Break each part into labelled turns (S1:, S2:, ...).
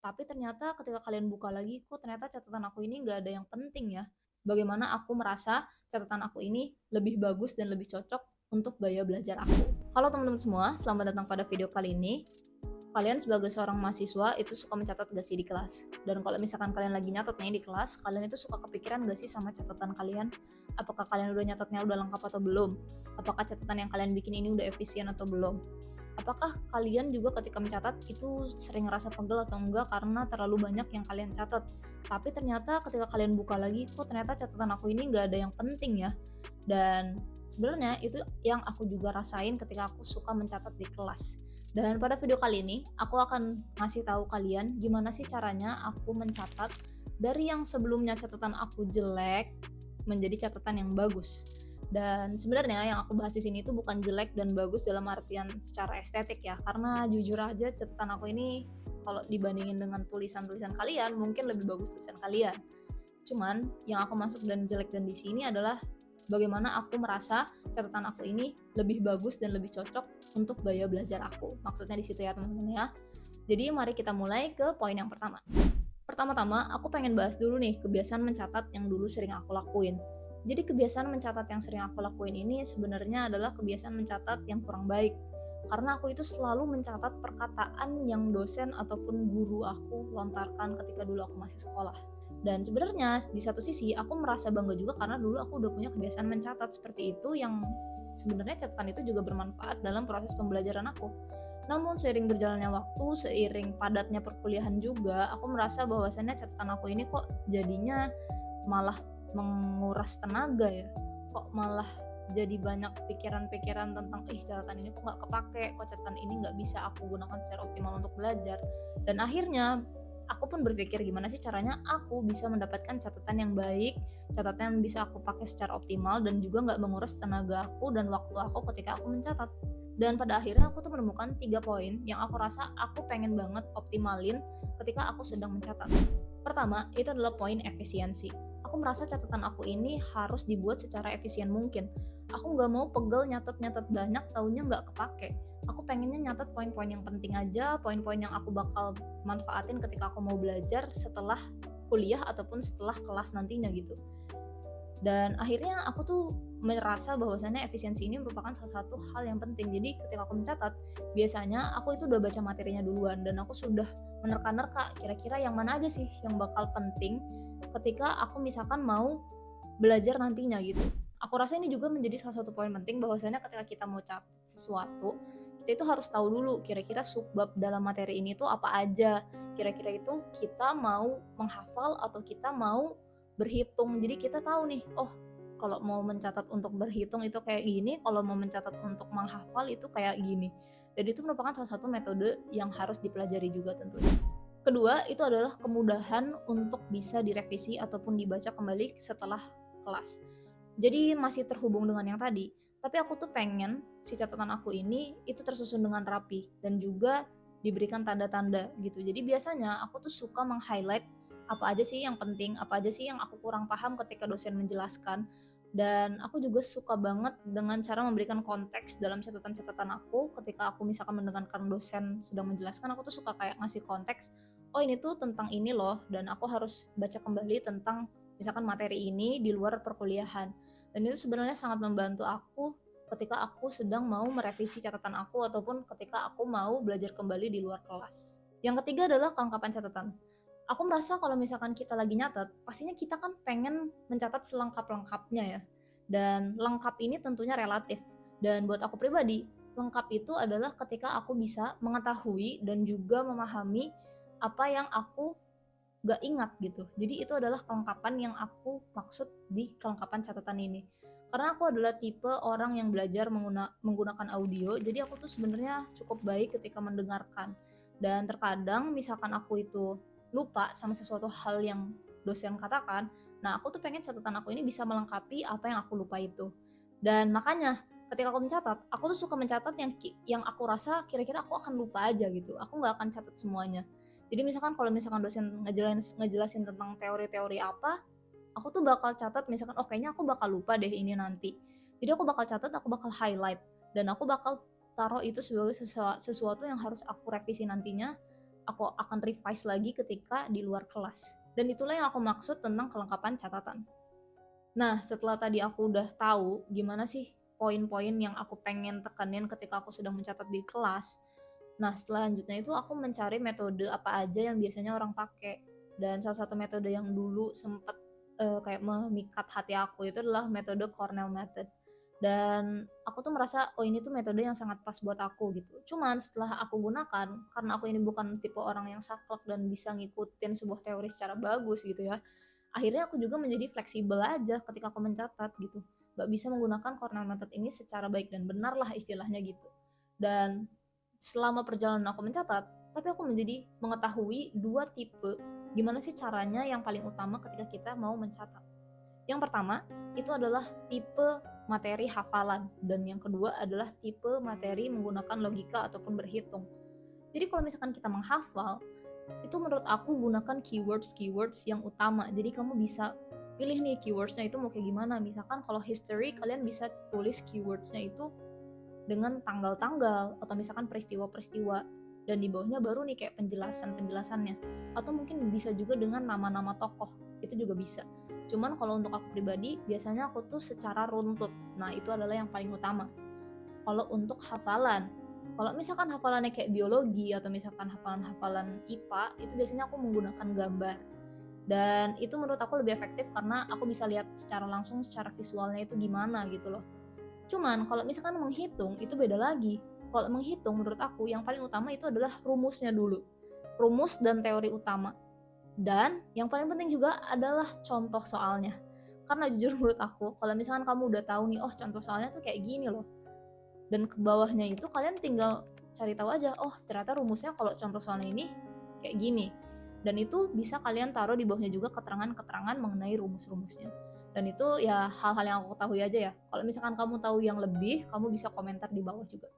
S1: Tapi ternyata ketika kalian buka lagi, kok ternyata catatan aku ini nggak ada yang penting ya. Bagaimana aku merasa catatan aku ini lebih bagus dan lebih cocok untuk gaya belajar aku. Halo teman-teman semua, selamat datang pada video kali ini. Kalian sebagai seorang mahasiswa itu suka mencatat gak sih di kelas? Dan kalau misalkan kalian lagi nyatet nih di kelas, kalian itu suka kepikiran gak sih sama catatan kalian? Apakah kalian udah nyatetnya udah lengkap atau belum? Apakah catatan yang kalian bikin ini udah efisien atau belum? Apakah kalian juga ketika mencatat itu sering ngerasa pegel atau enggak karena terlalu banyak yang kalian catat? Tapi ternyata ketika kalian buka lagi, kok ternyata catatan aku ini nggak ada yang penting ya. Dan sebenarnya itu yang aku juga rasain ketika aku suka mencatat di kelas. Dan pada video kali ini, aku akan ngasih tahu kalian gimana sih caranya aku mencatat dari yang sebelumnya catatan aku jelek menjadi catatan yang bagus. Dan sebenarnya yang aku bahas di sini itu bukan jelek dan bagus dalam artian secara estetik ya, karena jujur aja catatan aku ini kalau dibandingin dengan tulisan-tulisan kalian mungkin lebih bagus tulisan kalian. Cuman yang aku masuk dan jelek dan di sini adalah bagaimana aku merasa catatan aku ini lebih bagus dan lebih cocok untuk gaya belajar aku. Maksudnya di situ ya teman-teman ya. Jadi mari kita mulai ke poin yang pertama. Pertama-tama, aku pengen bahas dulu nih kebiasaan mencatat yang dulu sering aku lakuin. Jadi kebiasaan mencatat yang sering aku lakuin ini sebenarnya adalah kebiasaan mencatat yang kurang baik. Karena aku itu selalu mencatat perkataan yang dosen ataupun guru aku lontarkan ketika dulu aku masih sekolah. Dan sebenarnya di satu sisi aku merasa bangga juga karena dulu aku udah punya kebiasaan mencatat seperti itu yang sebenarnya catatan itu juga bermanfaat dalam proses pembelajaran aku. Namun seiring berjalannya waktu, seiring padatnya perkuliahan juga, aku merasa bahwasannya catatan aku ini kok jadinya malah menguras tenaga ya. Kok malah jadi banyak pikiran-pikiran tentang catatan ini kok nggak kepake, kok catatan ini nggak bisa aku gunakan secara optimal untuk belajar. Dan akhirnya aku pun berpikir gimana sih caranya aku bisa mendapatkan catatan yang baik, catatan yang bisa aku pakai secara optimal dan juga nggak menguras tenaga aku dan waktu aku ketika aku mencatat. Dan pada akhirnya aku tuh menemukan 3 poin yang aku rasa aku pengen banget optimalin ketika aku sedang mencatat. Pertama, itu adalah poin efisiensi. Aku merasa catatan aku ini harus dibuat secara efisien mungkin. Aku nggak mau pegel nyatet-nyatet banyak, taunya nggak kepake. Aku pengennya nyatet poin-poin yang penting aja, poin-poin yang aku bakal manfaatin ketika aku mau belajar setelah kuliah ataupun setelah kelas nantinya gitu. Dan akhirnya aku tuh merasa bahwasannya efisiensi ini merupakan salah satu hal yang penting. Jadi ketika aku mencatat, biasanya aku itu udah baca materinya duluan dan aku sudah menerka-nerka kira-kira yang mana aja sih yang bakal penting ketika aku misalkan mau belajar nantinya gitu. Aku rasa ini juga menjadi salah satu poin penting bahwasannya ketika kita mau catat sesuatu, kita itu harus tahu dulu kira-kira subbab dalam materi ini tuh apa aja. Kira-kira itu kita mau menghafal atau kita mau berhitung. Jadi kita tahu nih, oh kalau mau mencatat untuk berhitung itu kayak gini, kalau mau mencatat untuk menghafal itu kayak gini. Jadi itu merupakan salah satu metode yang harus dipelajari juga tentunya. Kedua, itu adalah kemudahan untuk bisa direvisi ataupun dibaca kembali setelah kelas. Jadi masih terhubung dengan yang tadi, tapi aku tuh pengen si catatan aku ini itu tersusun dengan rapi dan juga diberikan tanda-tanda gitu. Jadi biasanya aku tuh suka meng-highlight apa aja sih yang penting, apa aja sih yang aku kurang paham ketika dosen menjelaskan. Dan aku juga suka banget dengan cara memberikan konteks dalam catatan-catatan aku ketika aku misalkan mendengarkan dosen sedang menjelaskan, aku tuh suka kayak ngasih konteks, oh ini tuh tentang ini loh, dan aku harus baca kembali tentang misalkan materi ini di luar perkuliahan. Dan itu sebenarnya sangat membantu aku ketika aku sedang mau merevisi catatan aku ataupun ketika aku mau belajar kembali di luar kelas. Yang ketiga adalah kelengkapan catatan. Aku merasa kalau misalkan kita lagi nyatet, pastinya kita kan pengen mencatat selengkap-lengkapnya ya. Dan lengkap ini tentunya relatif. Dan buat aku pribadi, lengkap itu adalah ketika aku bisa mengetahui dan juga memahami apa yang aku gak ingat gitu. Jadi itu adalah kelengkapan yang aku maksud di kelengkapan catatan ini. Karena aku adalah tipe orang yang belajar menggunakan audio, jadi aku tuh sebenarnya cukup baik ketika mendengarkan. Dan terkadang misalkan aku itu lupa sama sesuatu hal yang dosen katakan, nah aku tuh pengen catatan aku ini bisa melengkapi apa yang aku lupa itu. Dan makanya ketika aku mencatat, aku tuh suka mencatat yang aku rasa kira-kira aku akan lupa aja gitu. Aku nggak akan catat semuanya. Jadi misalkan kalau misalkan dosen ngejelasin tentang teori-teori apa, aku tuh bakal catat misalkan, oh kayaknya aku bakal lupa deh ini nanti. Jadi aku bakal catat, aku bakal highlight, dan aku bakal taruh itu sebagai sesuatu yang harus aku revisi nantinya aku akan revise lagi ketika di luar kelas. Dan itulah yang aku maksud tentang kelengkapan catatan. Nah, setelah tadi aku udah tahu gimana sih poin-poin yang aku pengen tekanin ketika aku sedang mencatat di kelas. Nah, selanjutnya itu aku mencari metode apa aja yang biasanya orang pakai. Dan salah satu metode yang dulu sempet kayak memikat hati aku itu adalah metode Cornell Method. Dan aku tuh merasa, oh ini tuh metode yang sangat pas buat aku gitu. Cuman setelah aku gunakan, karena aku ini bukan tipe orang yang saklek dan bisa ngikutin sebuah teori secara bagus gitu ya, akhirnya aku juga menjadi fleksibel aja ketika aku mencatat gitu, gak bisa menggunakan Cornell Method ini secara baik dan benar lah istilahnya gitu. Dan selama perjalanan aku mencatat, tapi aku menjadi mengetahui dua tipe gimana sih caranya yang paling utama ketika kita mau mencatat. Yang pertama itu adalah tipe materi hafalan, dan yang kedua adalah tipe materi menggunakan logika ataupun berhitung. Jadi kalau misalkan kita menghafal, itu menurut aku gunakan keywords yang utama. Jadi kamu bisa pilih nih keywordsnya itu mau kayak gimana. Misalkan kalau history, kalian bisa tulis keywordsnya itu dengan tanggal-tanggal atau misalkan peristiwa-peristiwa, dan di bawahnya baru nih kayak penjelasannya. Atau mungkin bisa juga dengan nama-nama tokoh, itu juga bisa. Cuman kalau untuk aku pribadi, biasanya aku tuh secara runtut. Nah, itu adalah yang paling utama. Kalau untuk hafalan, kalau misalkan hafalannya kayak biologi atau misalkan hafalan-hafalan IPA, itu biasanya aku menggunakan gambar. Dan itu menurut aku lebih efektif karena aku bisa lihat secara langsung, secara visualnya itu gimana gitu loh. Cuman kalau misalkan menghitung, itu beda lagi. Kalau menghitung menurut aku yang paling utama itu adalah rumusnya dulu. Rumus dan teori utama. Dan yang paling penting juga adalah contoh soalnya. Karena jujur menurut aku, kalau misalkan kamu udah tahu nih, oh contoh soalnya tuh kayak gini loh, dan ke bawahnya itu kalian tinggal cari tahu aja, oh ternyata rumusnya kalau contoh soalnya ini kayak gini, dan itu bisa kalian taruh di bawahnya juga keterangan-keterangan mengenai rumus-rumusnya. Dan itu ya hal-hal yang aku ketahui aja ya. Kalau misalkan kamu tahu yang lebih, kamu bisa komentar di bawah juga.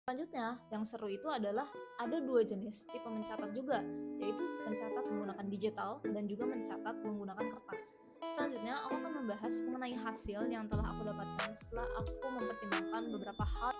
S1: Selanjutnya, yang seru itu adalah ada dua jenis tipe mencatat juga, yaitu mencatat menggunakan digital dan juga mencatat menggunakan kertas. Selanjutnya, aku akan membahas mengenai hasil yang telah aku dapatkan setelah aku mempertimbangkan beberapa hal.